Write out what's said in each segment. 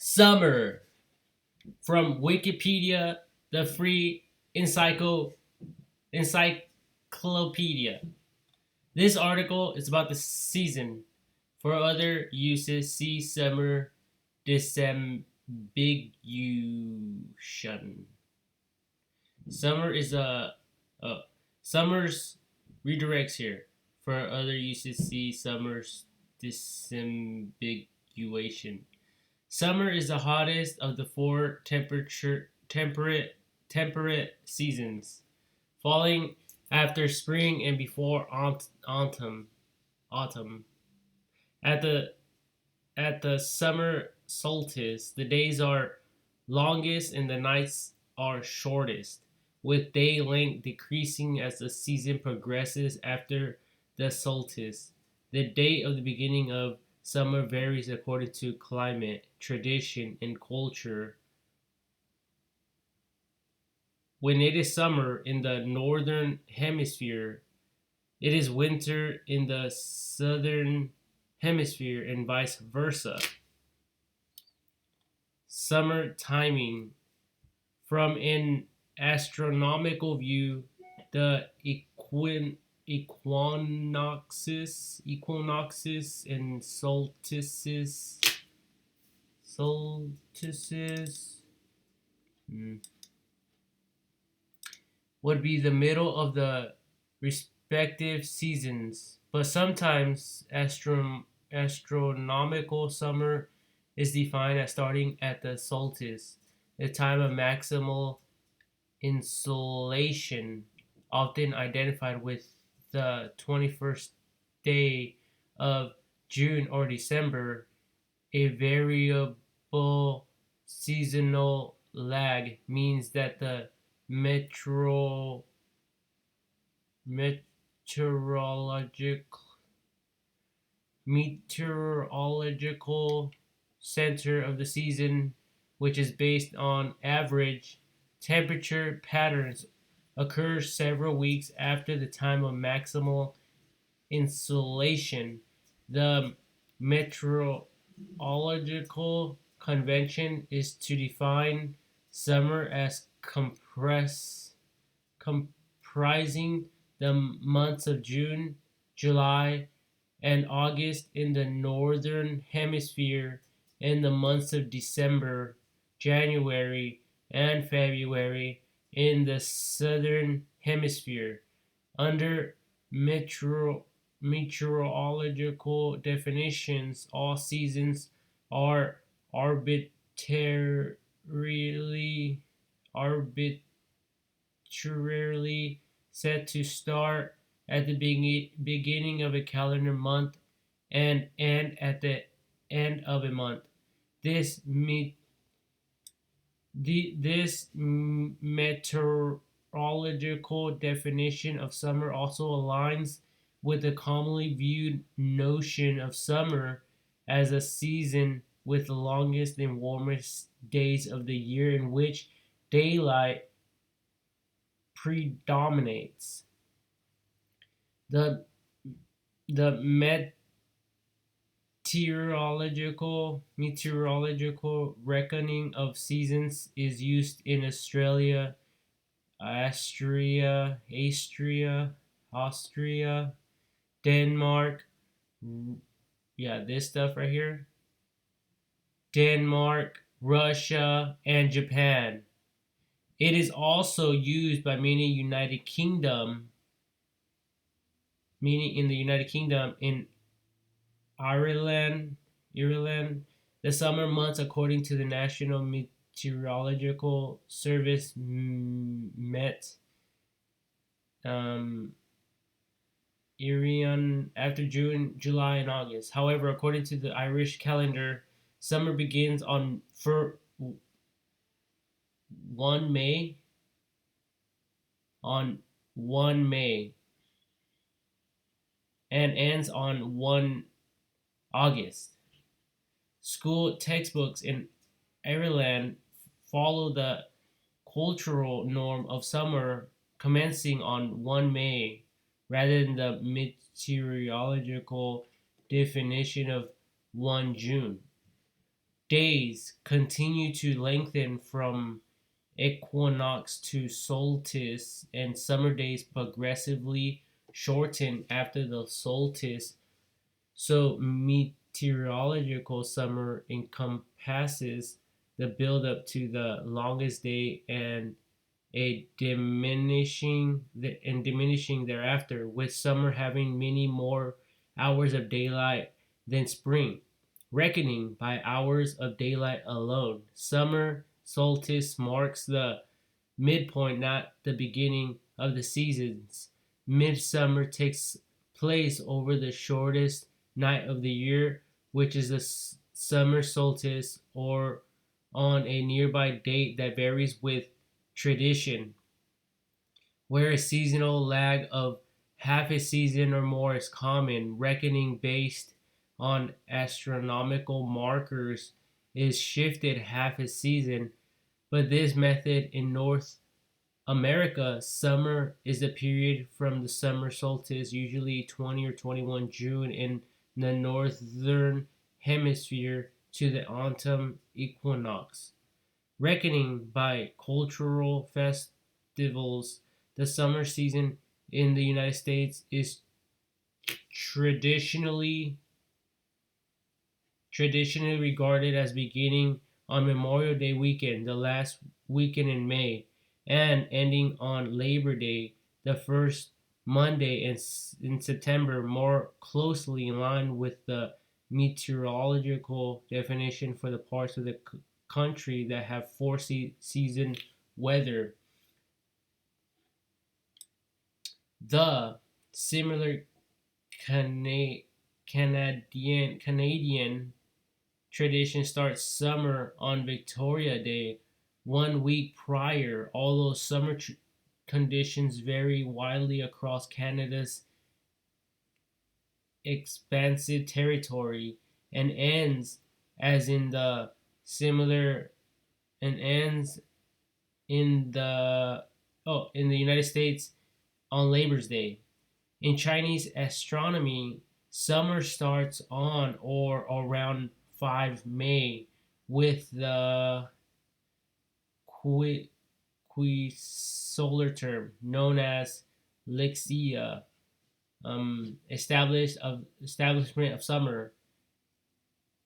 Summer from Wikipedia, the free encyclopedia. This article is about the season. For other uses, see summer disambiguation. Summer is a summer's redirects here. For other uses, see summer's disambiguation. Summer is the hottest of the four temperate seasons, falling after spring and before autumn. Autumn. At the summer solstice, the days are longest and the nights are shortest, with day length decreasing as the season progresses after the solstice. The date of the beginning of summer varies according to climate, tradition, and culture. When it is summer in the northern hemisphere, it is winter in the southern hemisphere and vice versa. Summer timing. From an astronomical view, the equinoxes and solstices would be the middle of the respective seasons, but sometimes astronomical summer is defined as starting at the solstice, the time of maximal insolation, often identified with the 21st day of June or December. A variable seasonal lag means that the meteorological meteorological center of the season, which is based on average temperature patterns, occurs several weeks after the time of maximal insolation. The meteorological convention is to define summer as comprising the months of June, July, and August in the northern hemisphere, and the months of December, January, and February in the southern hemisphere. Under meteorological definitions, all seasons are arbitrarily arbitrarily set to start at the beginning of a calendar month and end at the end of a month. This meteorological definition of summer also aligns with the commonly viewed notion of summer as a season with the longest and warmest days of the year in which daylight predominates. The the meteorological reckoning of seasons is used in Australia, Austria, Denmark. Yeah, this stuff right here. Denmark, Russia, and Japan. It is also used by many meaning in the United Kingdom, in Ireland, the summer months, according to the National Meteorological Service, Met, Irian, after June, July, and August. However, according to the Irish calendar, summer begins on 1 May, and ends on 1 August. School textbooks in Ireland follow the cultural norm of summer commencing on 1 May rather than the meteorological definition of 1 June. days continue to lengthen from equinox to solstice, and summer days progressively shorten after the solstice. So, meteorological summer encompasses the build up to the longest day and a diminishing thereafter, with summer having many more hours of daylight than spring. Reckoning by hours of daylight alone, summer solstice marks the midpoint, not the beginning of the seasons. Midsummer takes place over the shortest night of the year, which is the summer solstice, or on a nearby date that varies with tradition, where a seasonal lag of half a season or more is common. Reckoning based on astronomical markers is shifted half a season, but this method in North America, summer is the period from the summer solstice, usually 20 or 21 June in the northern hemisphere, to the autumn equinox. Reckoning by cultural festivals, the summer season in the United States is traditionally traditionally regarded as beginning on Memorial Day weekend, the last weekend in May, and ending on Labor Day, the first Monday in September, more closely in line with the meteorological definition for the parts of the country that have four-season weather. The similar Cana- Canadian tradition starts summer on Victoria Day, 1 week prior, although summer conditions vary widely across Canada's expansive territory, and ends as in the similar and ends in the in the United States on Labor's Day. In Chinese astronomy, summer starts on or around 5 May, with the solar term known as Lixia, establishment of summer,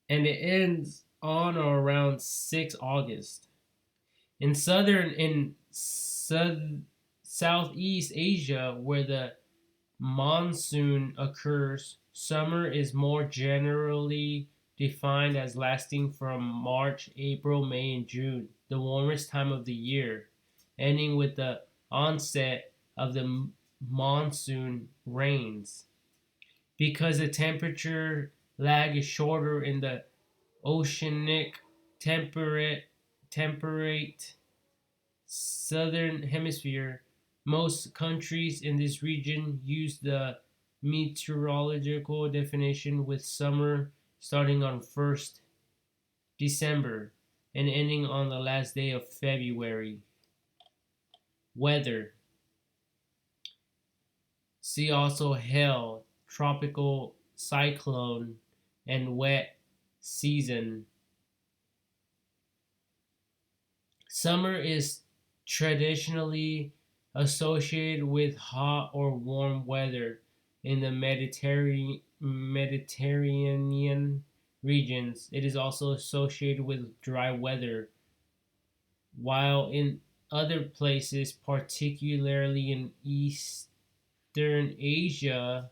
and it ends on or around 6 August. In Southeast Asia, where the monsoon occurs, summer is more generally defined as lasting from March, April, May, and June, the warmest time of the year, ending with the onset of the monsoon rains. Because the temperature lag is shorter in the oceanic temperate southern hemisphere, most countries in this region use the meteorological definition with summer starting on 1st December and ending on the last day of February. Weather. See also hail, tropical cyclone, and wet season. Summer is traditionally associated with hot or warm weather in the Mediterranean regions. It is also associated with dry weather, while in other places, particularly in Eastern Asia,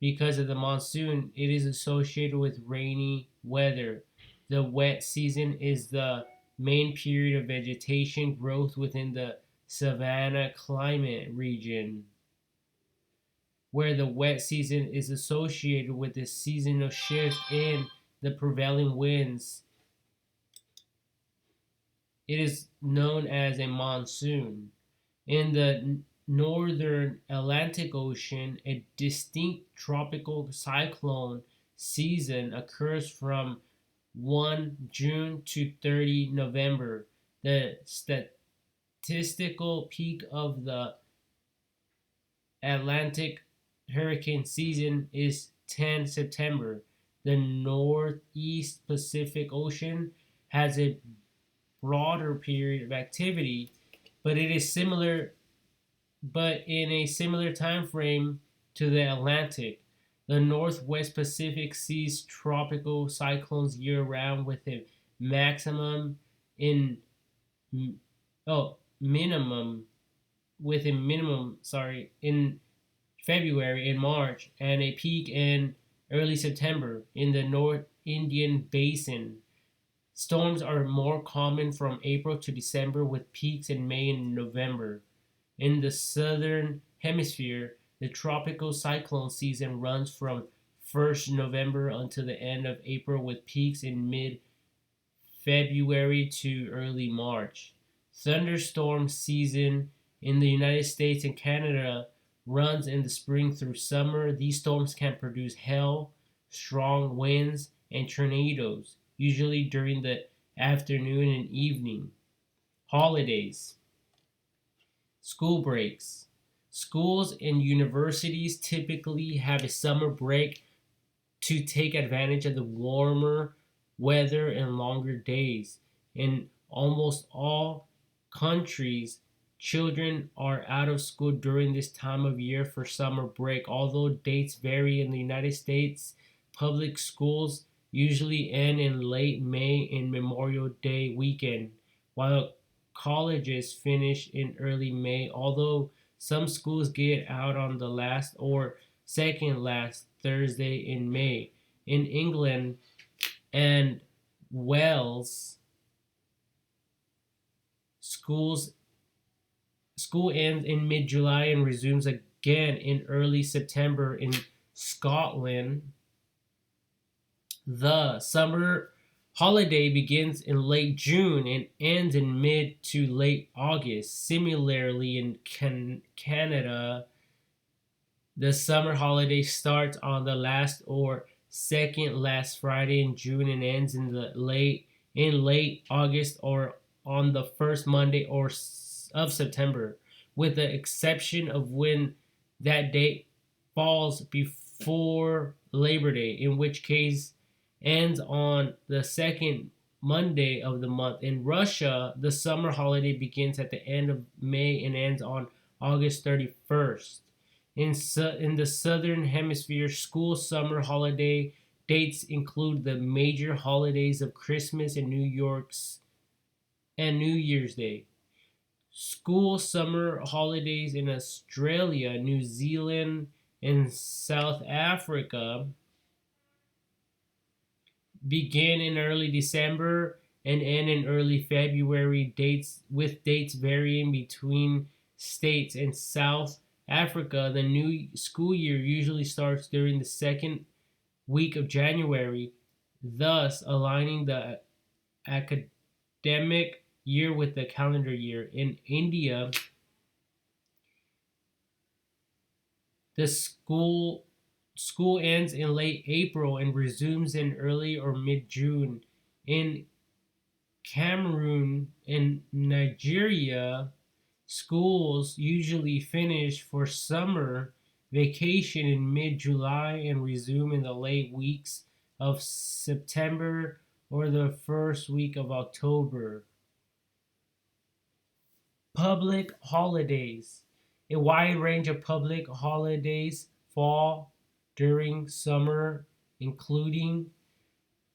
because of the monsoon, it is associated with rainy weather. The wet season is the main period of vegetation growth within the savanna climate region, where the wet season is associated with the seasonal shift in the prevailing winds. It is known as a monsoon. In the northern Atlantic Ocean, a distinct tropical cyclone season occurs from 1 June to 30 November. The statistical peak of the Atlantic hurricane season is 10 September. the Northeast Pacific Ocean has a broader period of activity, but it is similar but in a similar time frame to the Atlantic. The Northwest Pacific sees tropical cyclones year round with a maximum in minimum with a minimum in February and March and a peak in early September in the North Indian Basin. Storms are more common from April to December with peaks in May and November. In the southern hemisphere, the tropical cyclone season runs from 1st November until the end of April with peaks in mid-February to early March. Thunderstorm season in the United States and Canada runs in the spring through summer. These storms can produce hail, strong winds, and tornadoes, usually during the afternoon and evening. Holidays. School breaks. Schools and universities typically have a summer break to take advantage of the warmer weather and longer days. In almost all countries, children are out of school during this time of year for summer break. Although dates vary in the United States, public schools usually end in late May and Memorial Day weekend, while colleges finish in early May, although some schools get out on the last or second last Thursday in May. In England and Wales, school ends in mid-July and resumes again in early September. In Scotland, the summer holiday begins in late June and ends in mid to late August. Similarly, in Canada, the summer holiday starts on the last or second last Friday in June and ends in late August or on the first Monday of September, with the exception of when that date falls before Labor Day, in which case ends on the second Monday of the month. In Russia, the summer holiday begins at the end of May and ends on August 31st. In the southern hemisphere, school summer holiday dates include the major holidays of Christmas and New Year's Day. School summer holidays in Australia, New Zealand, and South Africa begin in early December and end in early February, with dates varying between states. In South Africa, the new school year usually starts during the second week of January, thus aligning the academic year with the calendar year. In India, the school ends in late April and resumes in early or mid-June. In Cameroon and Nigeria, schools usually finish for summer vacation in mid-July and resume in the late weeks of September or the first week of October. Public holidays. A wide range of public holidays fall during summer, including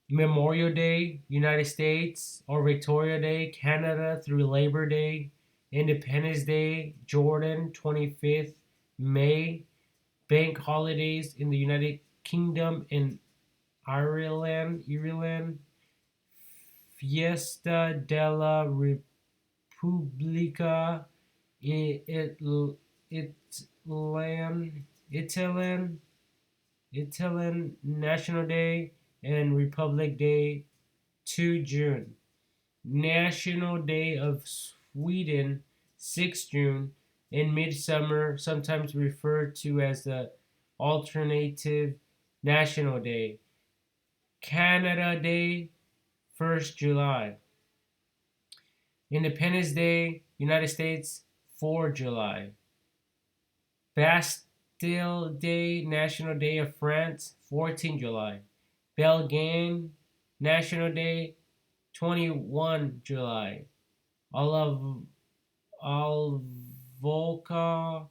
Memorial Day, United States, or Victoria Day, Canada through Labor Day, Independence Day, Jordan, 25th May, bank holidays in the United Kingdom and Ireland, Fiesta della Repubblica Italian National Day and Republic Day, 2 June. National Day of Sweden, 6 June. And Midsummer, sometimes referred to as the Alternative National Day. Canada Day, 1st July. Independence Day, United States, 4 July. Bastille Day, National Day of France, 14 July. Belgian National Day, 21 July. Olav- Alvolca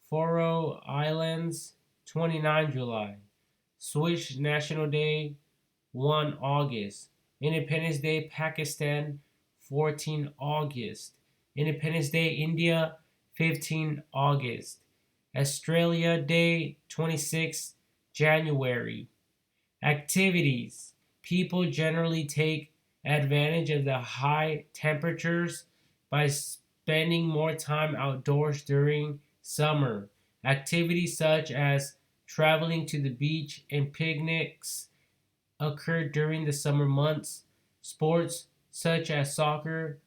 Foro Islands, 29 July. Swiss National Day, 1 August. Independence Day, Pakistan, 14 August. Independence Day, India, 15 August. Australia Day, 26 January. Activities. People generally take advantage of the high temperatures by spending more time outdoors during summer. Activities such as traveling to the beach and picnics occur during the summer months. Sports such as soccer,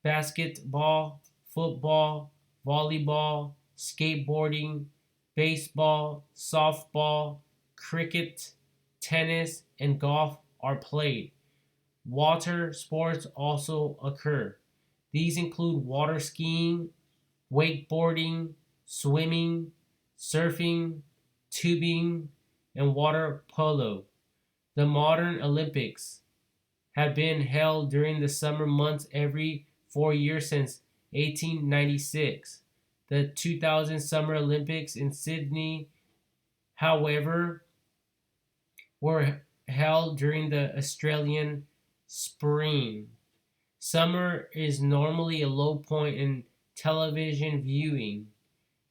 basketball, football, volleyball, skateboarding, baseball, softball, cricket, tennis, and golf are played. Water sports also occur. These include water skiing, wakeboarding, swimming, surfing, tubing, and water polo. The modern Olympics have been held during the summer months every 4 years since 1896. The 2000 Summer Olympics in Sydney, however, were held during the Australian spring. Summer is normally a low point in television viewing,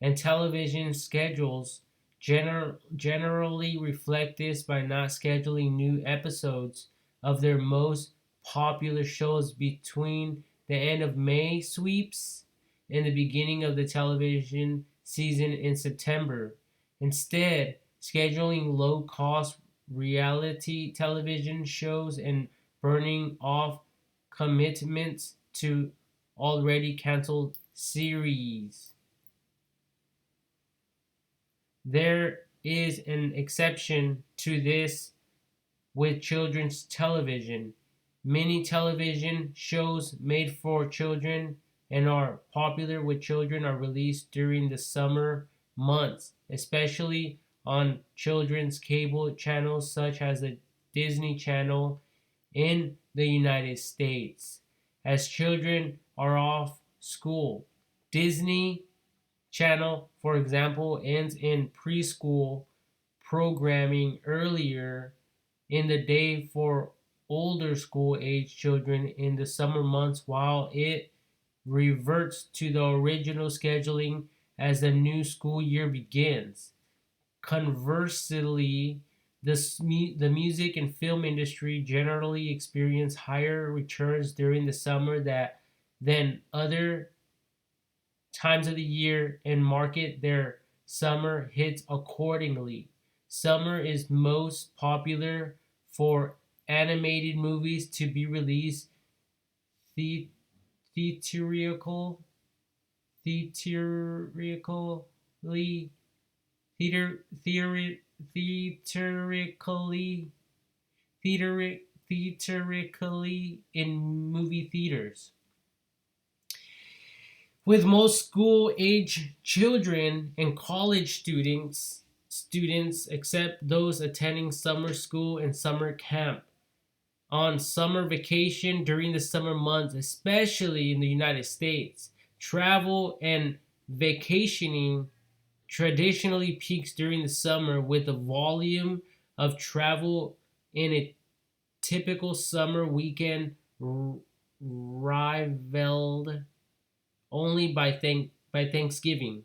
and television schedules generally reflect this by not scheduling new episodes of their most popular shows between the end of May sweeps and the beginning of the television season in September. Instead, scheduling low cost reality television shows and burning off commitments to already canceled series. There is an exception to this with children's television. Many television shows made for children and are popular with children are released during the summer months, especially on children's cable channels such as the Disney Channel in the United States. As children are off school, Disney Channel, for example, ends in preschool programming earlier in the day for older school age children in the summer months, while it reverts to the original scheduling as the new school year begins. Conversely, the music and film industry generally experience higher returns during the summer than other times of the year and market their summer hits accordingly. Summer is most popular for animated movies to be released the- theatrical theatrically theater, theater, theatrically theatrically in movie theaters. With most school age children and college students except those attending summer school and summer camp on summer vacation during the summer months, especially in the United States. Travel and vacationing traditionally peaks during the summer, with the volume of travel in a typical summer weekend rivaled only by Thanksgiving.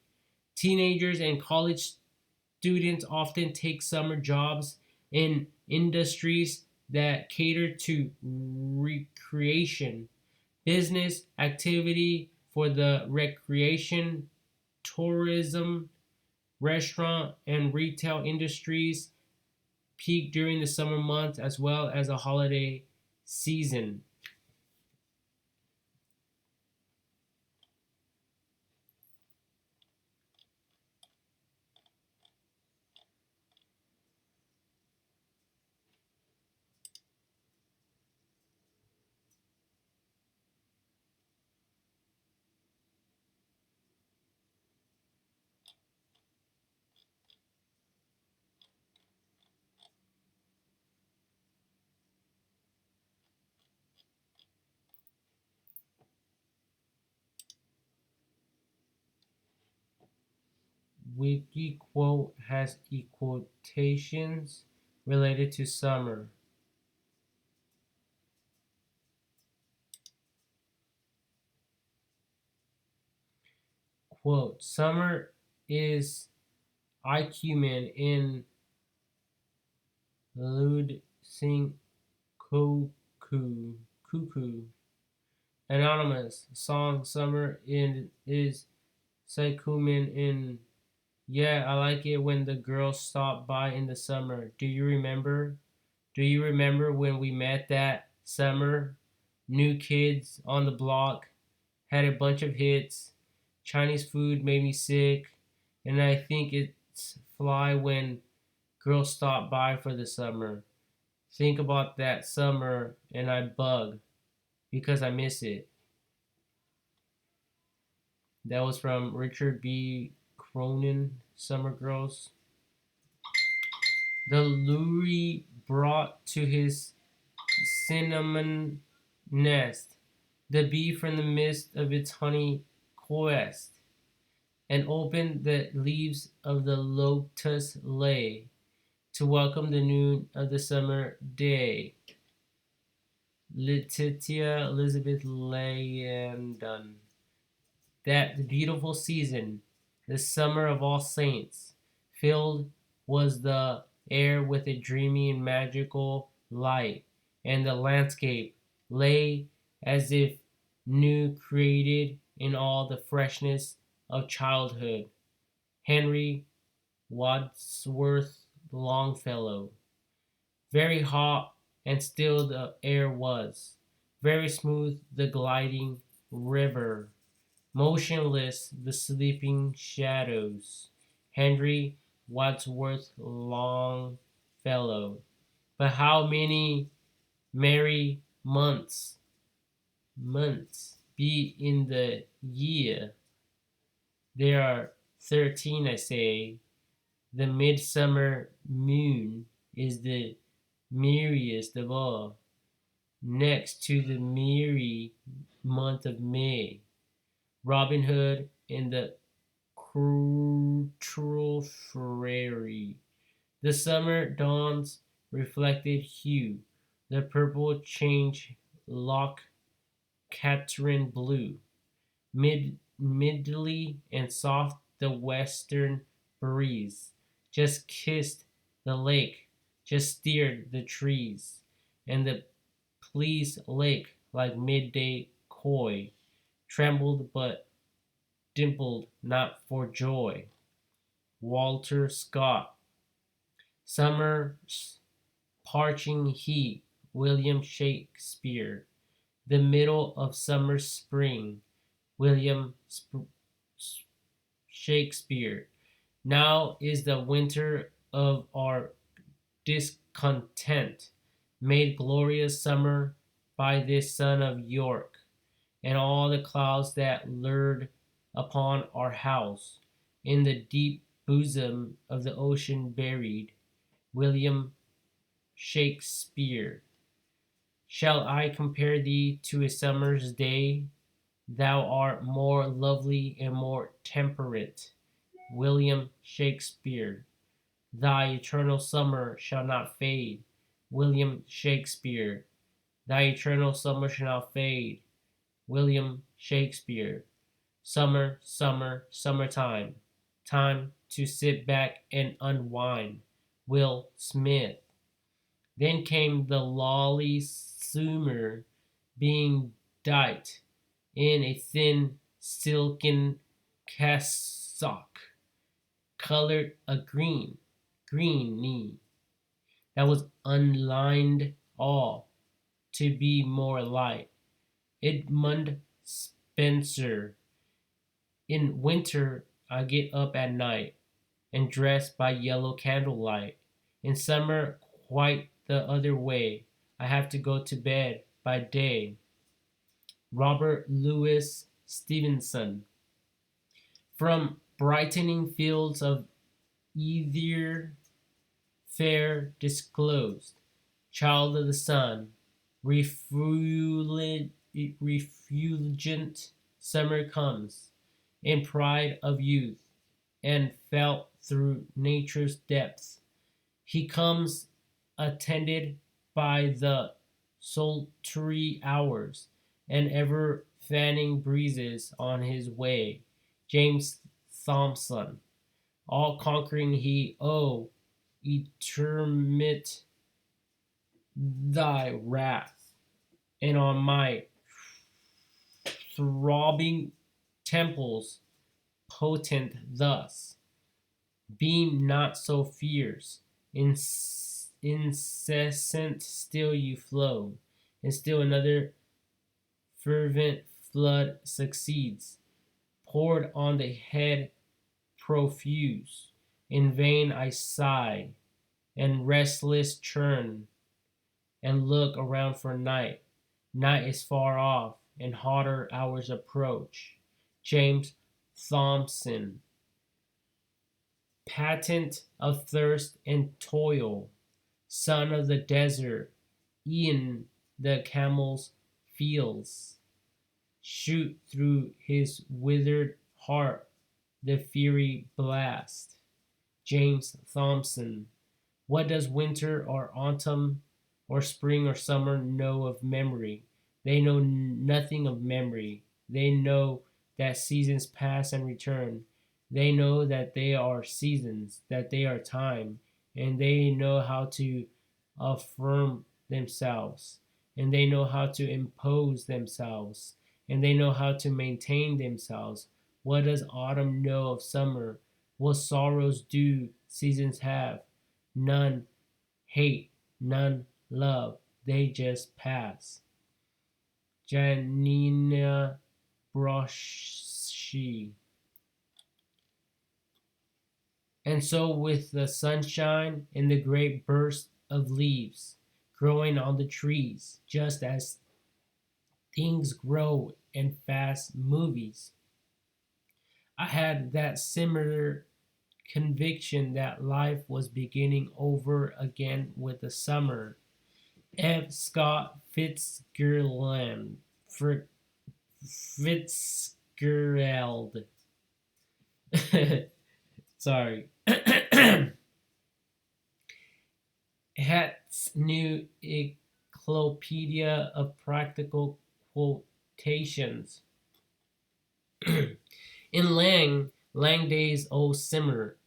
Teenagers and college students often take summer jobs in industries that cater to recreation, business activity for the recreation, tourism, restaurant, and retail industries peak during the summer months as well as a holiday season. wiki quote has equations related to summer. Quote, summer is Ikumen in Lud Sing Cuckoo. Anonymous. Song Summer in is Saikumen in. Yeah, I like it when the girls stop by in the summer. Do you remember? Do you remember when we met that summer? New Kids on the Block had a bunch of hits. Chinese food made me sick. And I think it's fly when girls stop by for the summer. Think about that summer and I bug because I miss it. That was from Richard B. Cronin, Summer Girls. The lory brought to his cinnamon nest the bee from the midst of its honey quest, and opened the leaves of the lotus lay to welcome the noon of the summer day. Letitia Elizabeth Landon. That beautiful season, the summer of all saints, filled was the air with a dreamy and magical light, and the landscape lay as if new created in all the freshness of childhood. Henry Wadsworth Longfellow. Very hot and still the air was, very smooth the gliding river, motionless the sleeping shadows. Henry Wadsworth Longfellow. But how many merry months be in the year? There are 13, I say. The midsummer moon is the merriest of all, next to the merry month of May. Robin Hood and the Cultural Fairy. The summer dawn's reflected hue, the purple change lock Catherine blue, midly and soft the western breeze, just kissed the lake, just stirred the trees, and the pleased lake like midday coy, trembled but dimpled not for joy. Walter Scott. Summer's parching heat. William Shakespeare. The middle of summer spring. William Shakespeare. Now is the winter of our discontent, made glorious summer by this son of York, and all the clouds that lured upon our house, in the deep bosom of the ocean buried. William Shakespeare. Shall I compare thee to a summer's day? Thou art more lovely and more temperate. William Shakespeare. Thy eternal summer shall not fade. William Shakespeare. Thy eternal summer shall not fade. William Shakespeare. Summer, summer, summertime. Time to sit back and unwind. Will Smith. Then came the lolly summer, being dight in a thin silken cassock, colored a greeny, that was unlined all to be more light. Edmund Spenser. In winter I get up at night and dress by yellow candlelight. In summer quite the other way. I have to go to bed by day. Robert Louis Stevenson. From brightening fields of ether fair disclosed, child of the sun, refulgent summer comes, in pride of youth, and felt through nature's depths. He comes attended by the sultry hours and ever fanning breezes on his way. James Thomson, all conquering he, oh, eternate thy wrath, and on my throbbing temples potent thus. Beam not so fierce, incessant still you flow, and still another fervent flood succeeds, poured on the head profuse. In vain I sigh, and restless churn, and look around for night. Night is far off, and hotter hours approach. James Thomson, patent of thirst and toil, son of the desert, e'en the camel's feels, shoot through his withered heart the fiery blast. James Thomson, what does winter or autumn or spring or summer know of memory? They know nothing of memory. They know that seasons pass and return. They know that they are seasons, that they are time, and they know how to affirm themselves, and they know how to impose themselves, and they know how to maintain themselves. What does autumn know of summer? What sorrows do seasons have? None hate, none love, they just pass. Janina Broshi. And so with the sunshine and the great burst of leaves growing on the trees, just as things grow in fast movies, I had that similar conviction that life was beginning over again with the summer. F. Scott Fitzgerald. Fitzgerald. Sorry. Hat's new Encyclopedia of Practical Quotations. In Lang days old simmer,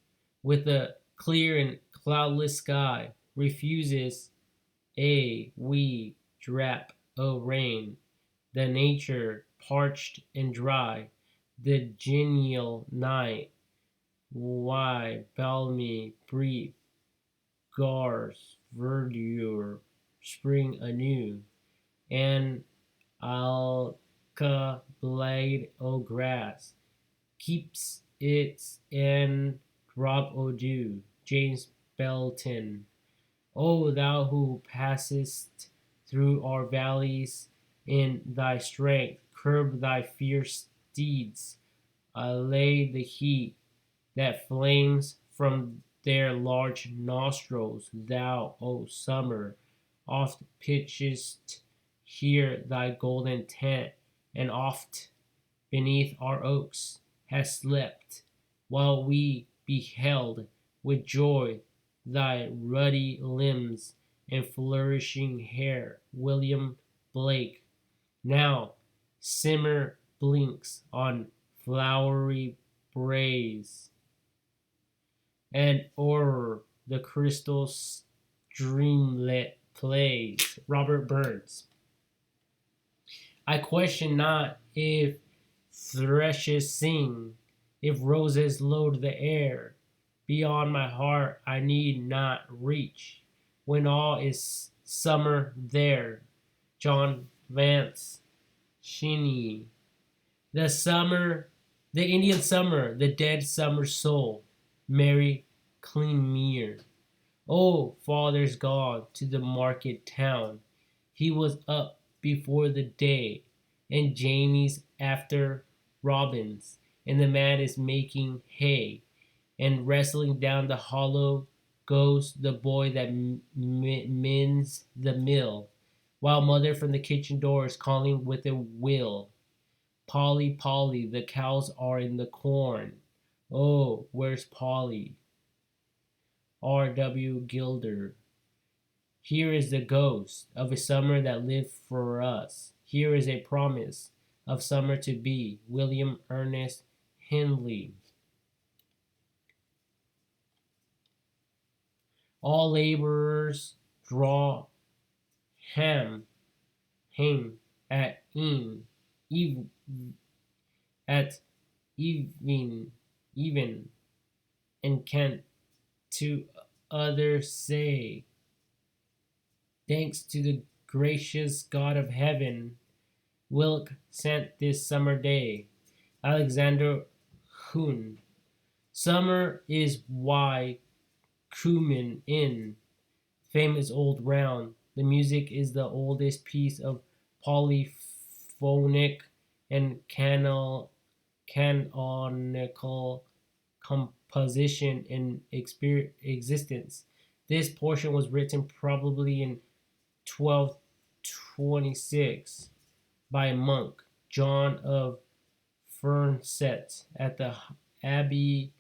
with a clear and cloudless sky, refuses a wee drap o' rain, the nature parched and dry, the genial night, why balmy brief, gars verdure, spring anew, and alka blade o' grass, keeps its and drop o' dew. James Belton. O thou who passest through our valleys in thy strength, curb thy fierce steeds, allay the heat that flames from their large nostrils. Thou, O summer, oft pitchest here thy golden tent, and oft beneath our oaks hast slept, while we beheld with joy thy ruddy limbs and flourishing hair. William Blake. Now simmer blinks on flowery braes, and o'er the crystal streamlet plays. Robert Burns. I question not if thrushes sing, if roses load the air. Beyond my heart I need not reach, when all is summer there. John Vance Cheney. The summer, the Indian summer, the dead summer soul. Mary Cleanmere. Oh, father's gone to the market town. He was up before the day, and Jamie's after robins, and the man is making hay, and wrestling down the hollow goes the boy that mends the mill, while mother from the kitchen door is calling with a will, Polly, Polly, the cows are in the corn. Oh, where's Polly? R.W. Gilder. Here is the ghost of a summer that lived for us. Here is a promise of summer to be. William Ernest Henley. All laborers draw ham, at eve, at even, and can to others say, thanks to the gracious God of heaven, Wilk sent this summer day. Alexander Hun. Summer is why Cumin Inn, famous old round. The music is the oldest piece of polyphonic and canonical composition in existence. This portion was written probably in 1226 by a monk, John of Fernset, at the Abbey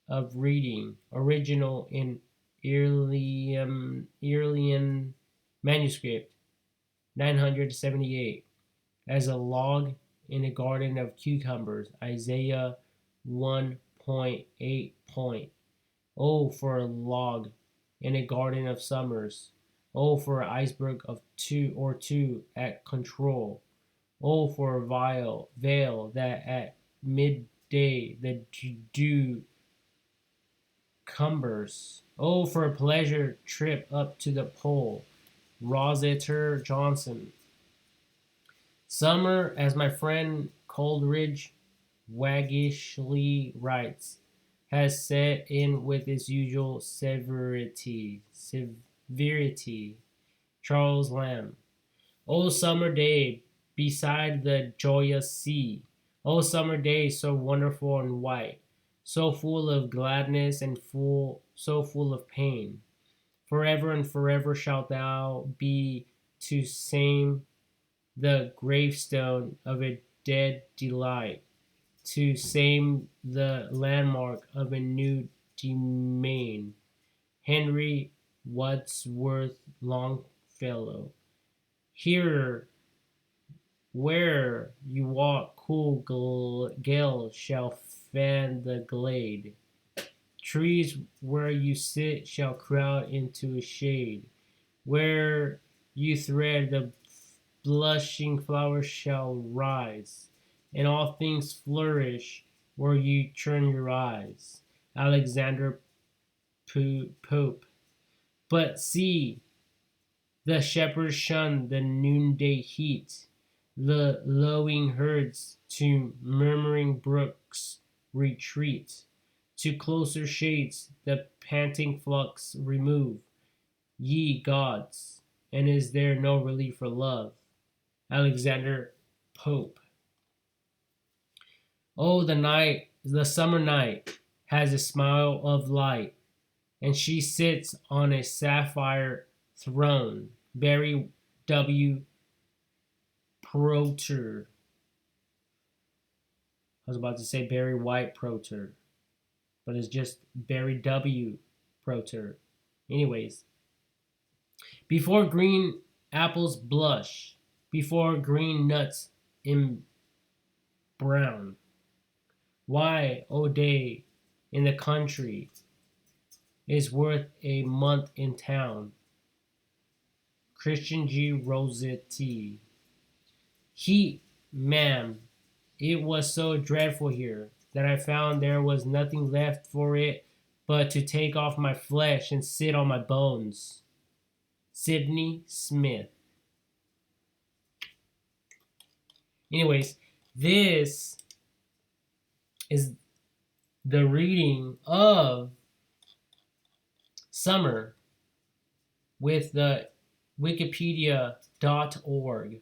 of Reading, original in Earlian manuscript, 978, as a log in a garden of cucumbers, Isaiah 1.8. Oh, for a log in a garden of summers. Oh, for an iceberg of two at control. Oh, for a veil that at midday the dew cumbers. Oh, for a pleasure trip up to the pole. Rossiter Johnson. Summer, as my friend Coleridge waggishly writes, has set in with its usual severity. Charles Lamb. O summer day beside the joyous sea. O summer day so wonderful and white, so full of gladness and so full of pain. Forever and forever shalt thou be to same the gravestone of a dead delight, to same the landmark of a new domain. Henry Wadsworth Longfellow. Here, where you walk, cool gales shall fan the glade. Trees where you sit shall crowd into a shade. Where you thread, the blushing flowers shall rise, and all things flourish where you turn your eyes. Alexander Pope. But see, the shepherds shun the noonday heat. The lowing herds to murmuring brooks retreat. To closer shades the panting flocks remove. Ye gods, and is there no relief for love? Alexander Pope. Oh, the summer night has a smile of light, and she sits on a sapphire throne. Barry W. Proter. I was about to say Barry White Proter, but it's just Barry W. Proter. Anyways, before green apples blush, before green nuts in brown, why, O day in the country is worth a month in town. Christian G. Rossetti. Heat, ma'am, it was so dreadful here that I found there was nothing left for it but to take off my flesh and sit on my bones. Sidney Smith. Anyways, this is the reading of Summer with the Wikipedia.org.